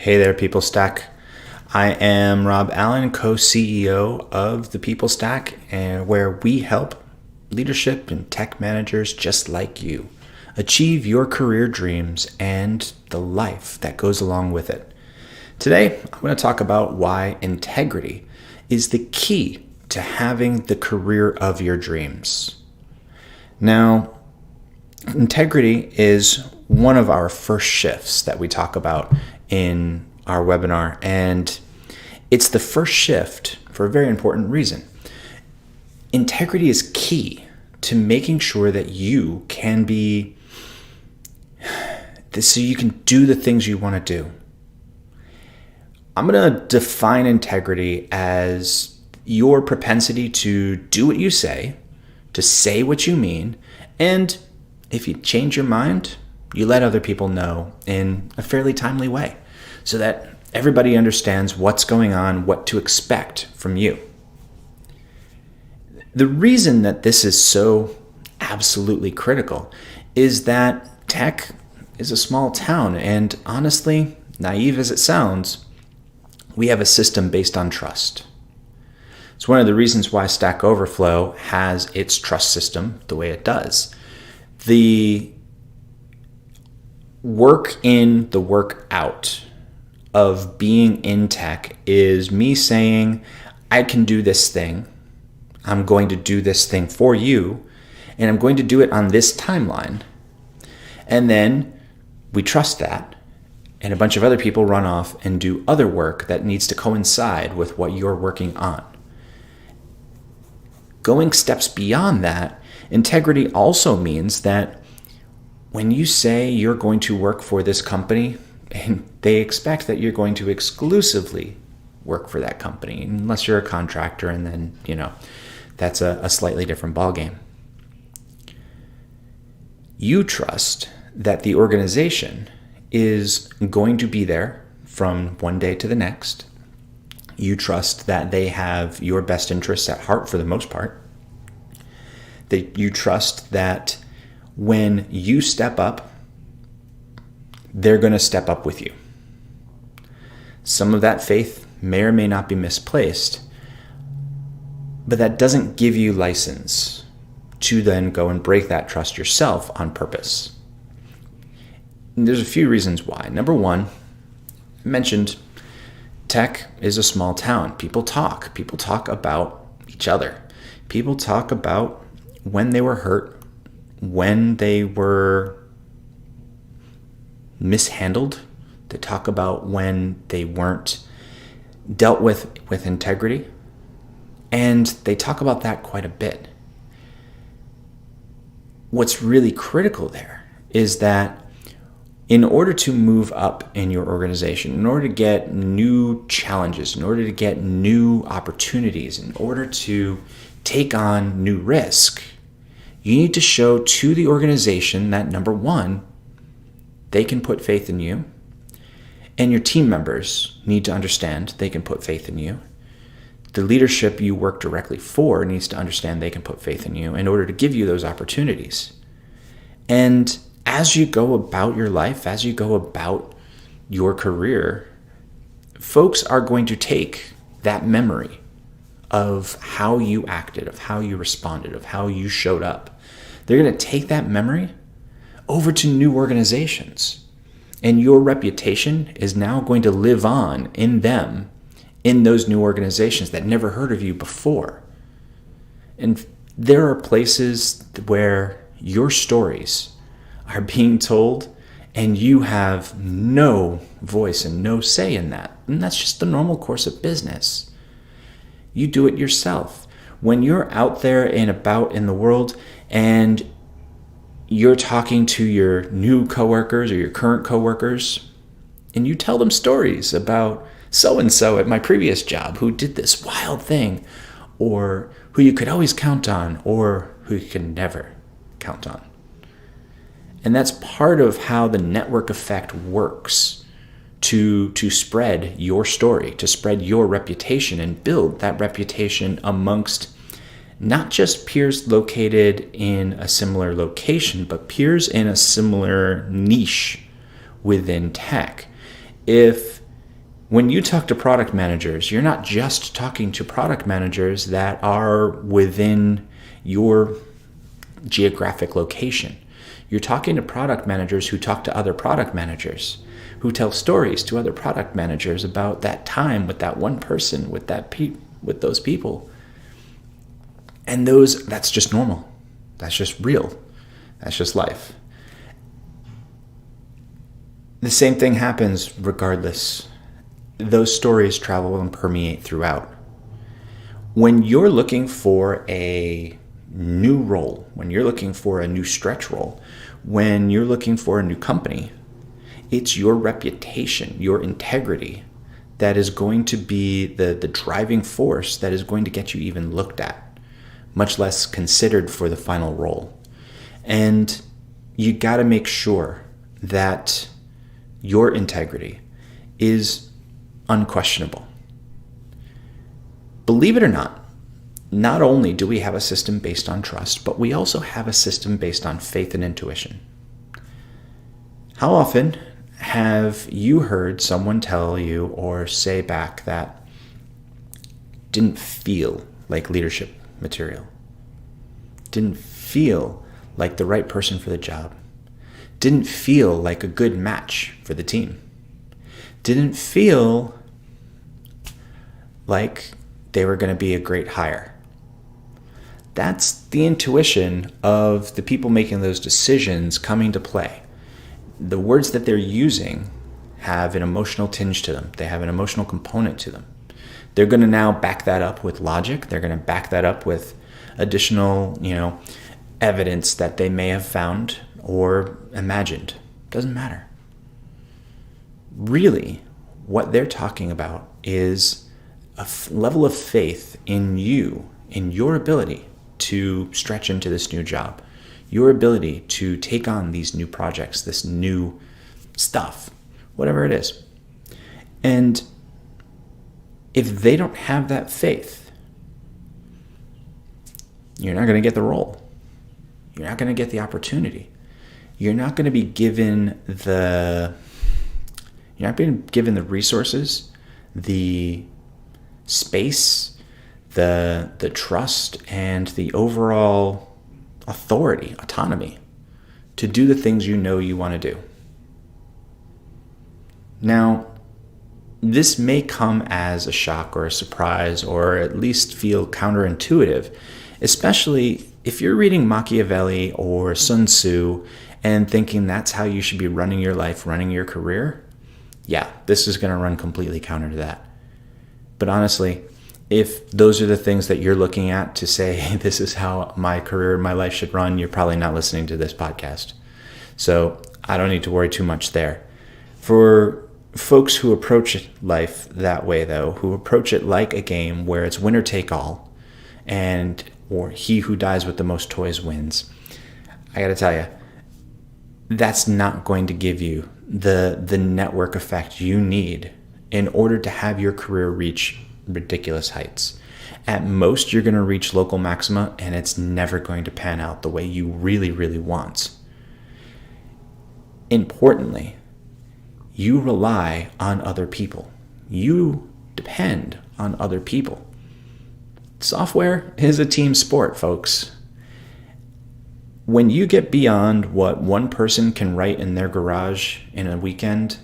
Hey there, People Stack. I am Rob Allen, co-CEO of the People Stack, and where we help leadership and tech managers just like you achieve your career dreams and the life that goes along with it. Today, I'm going to talk about why integrity is the key to having the career of your dreams. Now, integrity is one of our first shifts that we talk about in our webinar, and it's the first shift for a very important reason. Integrity is key to making sure that you can be, so you can do the things you want to do. I'm going to define integrity as your propensity to do what you say, to say what you mean, and if you change your mind, you let other people know in a fairly timely way so that everybody understands what's going on, what to expect from you. The reason that this is so absolutely critical is that tech is a small town, and honestly, naive as it sounds, we have a system based on trust. It's one of the reasons why Stack Overflow has its trust system the way it does. The work in, the work out of being in tech is me saying, I can do this thing. I'm going to do this thing for you, and I'm going to do it on this timeline. And then we trust that, and a bunch of other people run off and do other work that needs to coincide with what you're working on. Going steps beyond that, integrity also means that when you say you're going to work for this company, and they expect that you're going to exclusively work for that company, unless you're a contractor, and then, that's a slightly different ballgame. You trust that the organization is going to be there from one day to the next. You trust that they have your best interests at heart for the most part. That you trust that when you step up, they're going to step up with you. Some of that faith may or may not be misplaced, but that doesn't give you license to then go and break that trust yourself on purpose. And there's a few reasons why. Number one, I mentioned tech is a small town. People talk about each other. People talk about when they were hurt, when they were mishandled. They talk about when they weren't dealt with integrity. And they talk about that quite a bit. What's really critical there is that in order to move up in your organization, in order to get new challenges, in order to get new opportunities, in order to take on new risk, you need to show to the organization that, number one, they can put faith in you, and your team members need to understand they can put faith in you. The leadership you work directly for needs to understand they can put faith in you in order to give you those opportunities. And as you go about your life, as you go about your career, folks are going to take that memory of how you acted, of how you responded, of how you showed up. They're going to take that memory over to new organizations. And your reputation is now going to live on in them, in those new organizations that never heard of you before. And there are places where your stories are being told and you have no voice and no say in that. And that's just the normal course of business. You do it yourself. When you're out there and about in the world and you're talking to your new coworkers or your current coworkers, and you tell them stories about so-and-so at my previous job who did this wild thing, or who you could always count on, or who you can never count on. And that's part of how the network effect works to spread your story, to spread your reputation and build that reputation amongst not just peers located in a similar location, but peers in a similar niche within tech. If When you talk to product managers, you're not just talking to product managers that are within your geographic location. You're talking to product managers who talk to other product managers, who tell stories to other product managers about that time with that one person, with those people. And that's just normal. That's just real. That's just life. The same thing happens regardless. Those stories travel and permeate throughout. When you're looking for a new role, when you're looking for a new stretch role, when you're looking for a new company, it's your reputation, your integrity that is going to be the driving force that is going to get you even looked at, much less considered for the final role. And you got to make sure that your integrity is unquestionable. Believe it or not only do we have a system based on trust, but we also have a system based on faith and intuition. How often have you heard someone tell you or say back that didn't feel like leadership material, didn't feel like the right person for the job, didn't feel like a good match for the team, didn't feel like they were going to be a great hire? That's the intuition of the people making those decisions coming to play. The words that they're using have an emotional tinge to them. They have an emotional component to them. They're going to now back that up with logic. They're going to back that up with additional, evidence that they may have found or imagined. Doesn't matter. Really, what they're talking about is a level of faith in you, in your ability to stretch into this new job, your ability to take on these new projects, this new stuff, whatever it is. And if they don't have that faith, you're not going to get the role. You're not going to get the opportunity. You're not going to be given the resources, the space, the trust, and the overall authority, autonomy to do the things you know you want to do. Now, this may come as a shock or a surprise, or at least feel counterintuitive, especially if you're reading Machiavelli or Sun Tzu and thinking that's how you should be running your life, running your career. Yeah, this is going to run completely counter to that. But honestly, if those are the things that you're looking at to say, this is how my career, my life should run, you're probably not listening to this podcast. So I don't need to worry too much there. For folks who approach life that way, though, who approach it like a game where it's winner take all, or he who dies with the most toys wins, I got to tell you, that's not going to give you the network effect you need in order to have your career reach ridiculous heights. At most, you're going to reach local maxima, and it's never going to pan out the way you really, really want. Importantly, you rely on other people. You depend on other people. Software is a team sport, folks. When you get beyond what one person can write in their garage in a weekend,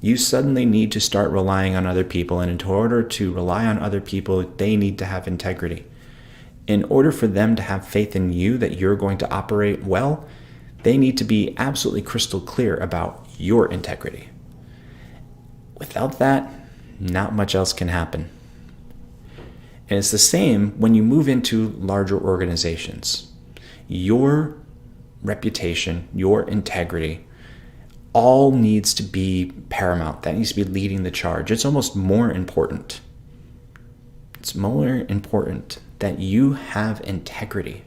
you suddenly need to start relying on other people. And in order to rely on other people, they need to have integrity. In order for them to have faith in you that you're going to operate well, they need to be absolutely crystal clear about your integrity. Without that, not much else can happen. And it's the same when you move into larger organizations. Your reputation, your integrity, all needs to be paramount. That needs to be leading the charge. It's almost more important. It's more important that you have integrity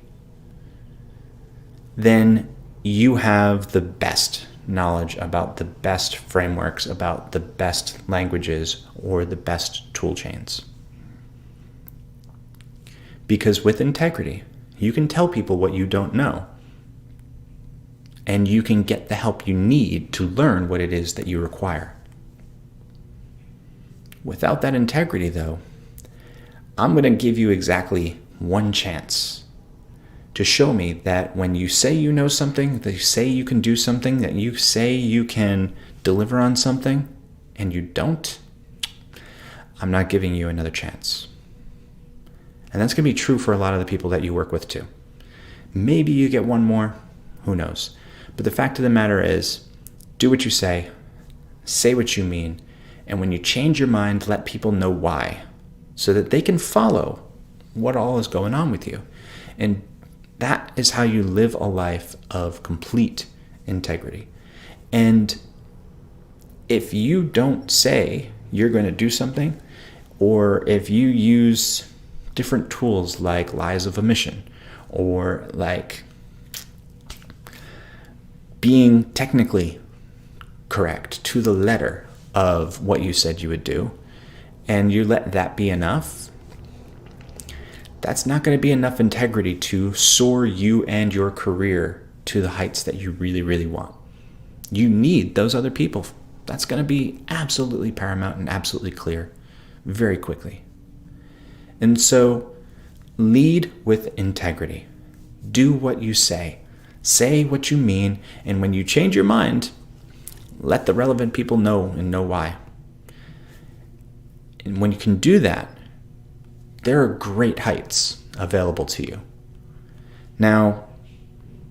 than you have the best knowledge about the best frameworks, about the best languages, or the best tool chains. Because with integrity, you can tell people what you don't know. And you can get the help you need to learn what it is that you require. Without that integrity, though, I'm going to give you exactly one chance to show me that when you say you know something, that you say you can do something, that you say you can deliver on something, and you don't, I'm not giving you another chance. And that's going to be true for a lot of the people that you work with too. Maybe you get one more, who knows? But the fact of the matter is, do what you say what you mean, and when you change your mind, let people know why, so that they can follow what all is going on with you. And that is how you live a life of complete integrity. And if you don't say you're going to do something, or if you use different tools like lies of omission, or like being technically correct to the letter of what you said you would do, and you let that be enough, that's not going to be enough integrity to soar you and your career to the heights that you really, really want. You need those other people. That's going to be absolutely paramount and absolutely clear very quickly. And so lead with integrity. Do what you say what you mean, and when you change your mind, let the relevant people know and know why. And when you can do that, there are great heights available to you. Now,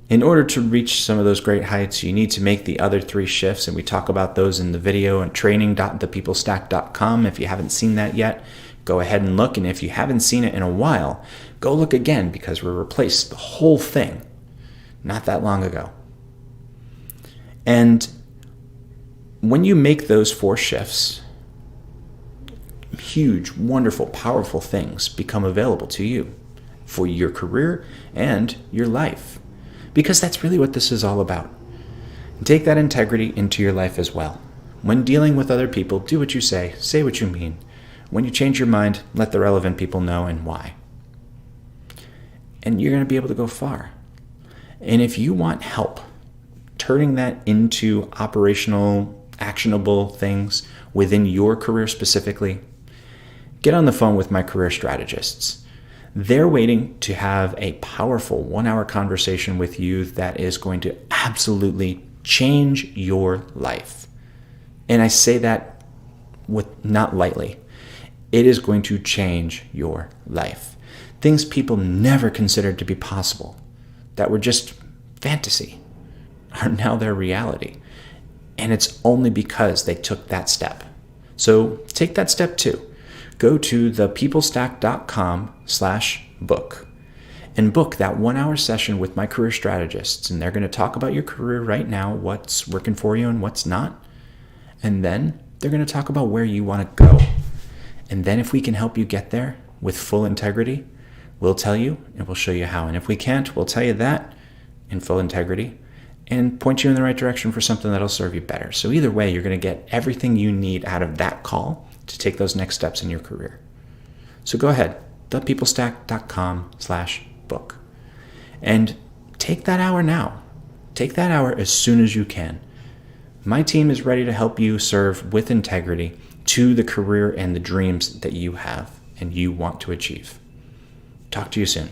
in order to reach some of those great heights, you need to make the other 3 shifts, and we talk about those in the video on training.thepeoplestack.com. If you haven't seen that yet, go ahead and look. And if you haven't seen it in a while, go look again, because we replaced the whole thing not that long ago. And when you make those 4 shifts, huge, wonderful, powerful things become available to you for your career and your life, because that's really what this is all about. And take that integrity into your life as well. When dealing with other people, do what you say what you mean. When you change your mind, let the relevant people know and why. And you're going to be able to go far. And if you want help turning that into operational, actionable things within your career specifically, get on the phone with my career strategists. They're waiting to have a powerful 1-hour conversation with you that is going to absolutely change your life. And I say that with not lightly. It is going to change your life. Things people never considered to be possible, that were just fantasy, are now their reality. And it's only because they took that step. So take that step too. Go to thepeoplestack.com/book and book that 1-hour session with my career strategists. And they're going to talk about your career right now, what's working for you and what's not. And then they're going to talk about where you want to go. And then if we can help you get there with full integrity, we'll tell you and we'll show you how. And if we can't, we'll tell you that in full integrity and point you in the right direction for something that'll serve you better. So either way, you're going to get everything you need out of that call to take those next steps in your career. So go ahead, thepeoplestack.com/book, and take that hour now. Take that hour as soon as you can. My team is ready to help you serve with integrity to the career and the dreams that you have and you want to achieve. Talk to you soon.